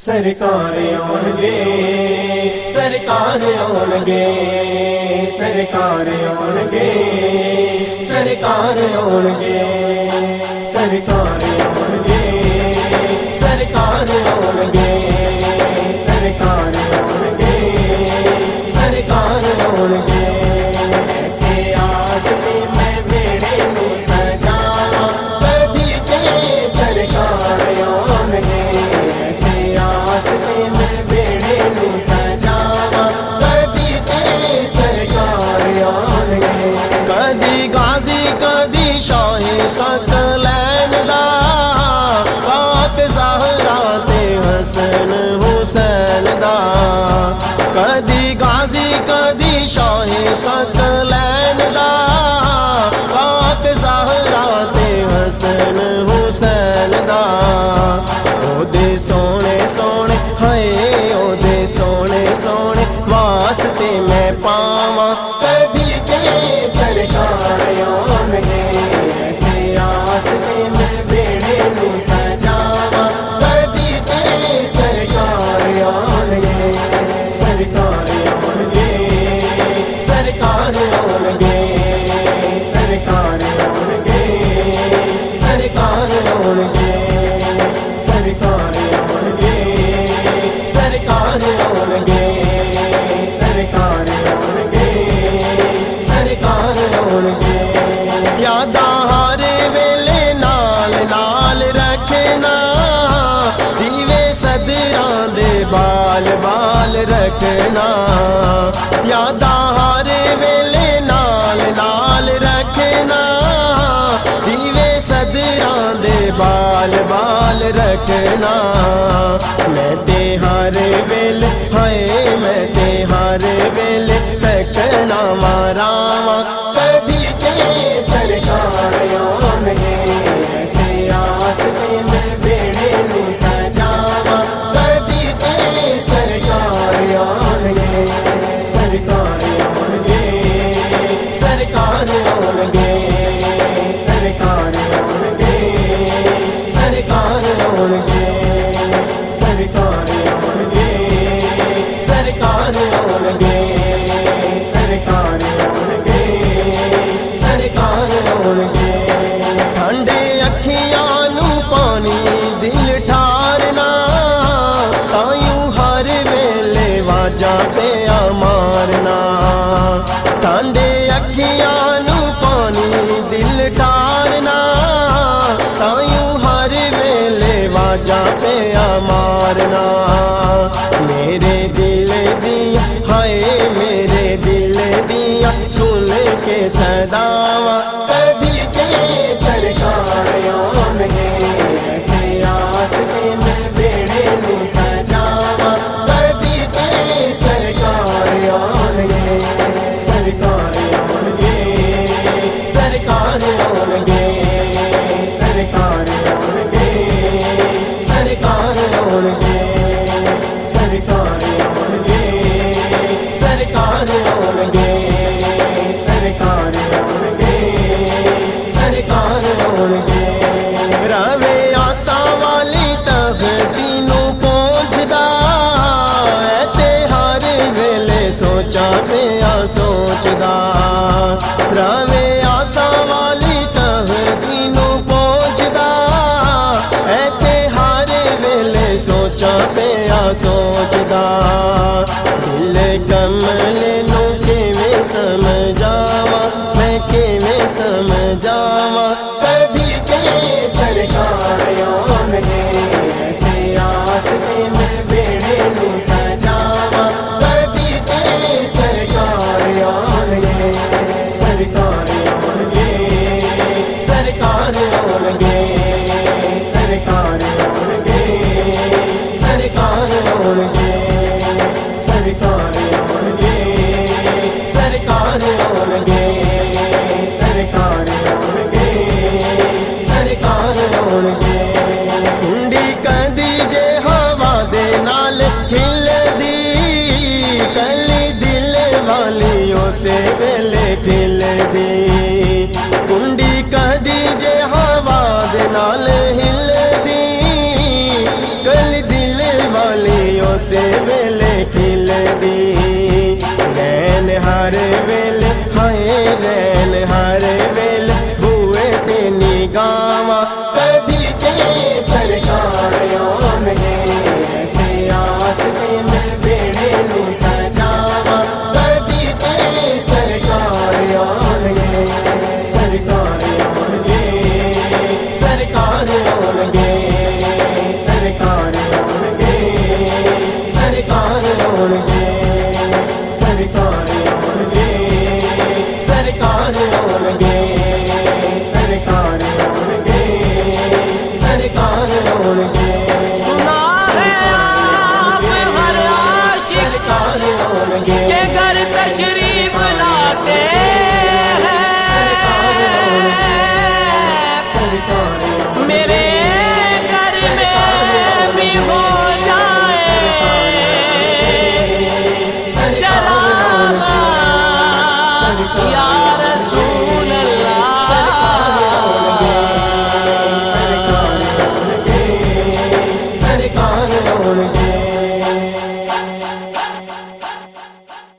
सरकार आउणगे सरकार आउणगे सरकार आउणगे सरकार आउणगे सरकार आउणगे सरकार आउणगे सरकार आउणगे सरकार आउणगे ऐसे आसते मैं बेड़े नूं सजावां कदी ते सरकार आउणगे ऐसे आसते मैं बेड़े नूं सजावां कदी ते सरकार आउणगे कदी गाजी कदी शाही सकलैन दा पाक ज़हरा ते हसन हुसैन दा कदी गाजी कदी शाही सकलैन दा पाक ज़हरा ते हसन हुसैन दा ओदे सोने सोने हाय ओदे सोने सोने वास्ते मैं पावां कदी ते सरकार आउणगे ऐसे आसते मैं बेड़े नूं सजावां कदी ते सरकार आउणगे सरकार आउणगे सरकार आउणगे सरकार आउणगे सरकार आउणगे सरकार आउणगे सरकार आउणगे सरकार आउणगे सरकार आउणगे यादां हर वेले नाल नाल रखना दीवे सदरां दे बाल बाल रखना यादां हर वेले नाल नाल रखना दीवे सदरां दे बाल बाल रखना मैं ते हर वेले हाय मैं ते हर वेले तकना मारावां कदी ते सरकार आउणगे ऐसे आसते मैं बेड़े नूं सजावां कदी ते सरकार आउणगे सरकार आउणगे सरकार आउणगे सरकार आउणगे सरकार आउणगे सरकार आउणगे सरकार आउणगे सरकार आउणगे सरकार आउणगे ठंडे अखियां नूं पानी दिल ठारना तायूं हर वेले वाजा पिया मारना ठंडे अखियां नूं पानी दिल ठारना तायूं हर वेले वाजा पिया मारना मेरे दिल दिया हाय मेरे दिल दिया सुन के सदावां कदी ते सरकार आउणगे ऐसे आसते मैं बेड़े नूं सजावां कदी ते सरकार आउणगे सरकार आउणगे सरकार आउणगे सरकार आउणगे सरकार आउणगे सरकार आउणगे सरकार आउणगे सरकार आउणगे सरकार आउणगे रवे आसा वाली तख्ती नूं पहुंचदा ते हर वेले सोचा पिया सोचदा रवे आसा वाली तख्ती नूं पहुंचदा ते हर वेले सोचा पिया सोचदा दिल कमले नूं किवें समझावां मैं किवें समझावां कदी ते सरकार आउणगे ऐसे आसते मैं बेड़े नूं सजावां कदी ते सरकार आउणगे सरकार आउणगे सरकार आउणगे सरकार आउणगे सरकार आउणगे सरकार आउणगे सरकार आउणगे सरकार आउणगे सरकार आउणगे कुंडी कदी जे हवा दे नाल हिलदी कली दिल वाली उसे वेले खिलदी कुंडी कदी जे हवा दे नाल हिलदी कली दिल वाली ਉਸੇ ਵੇਲੇ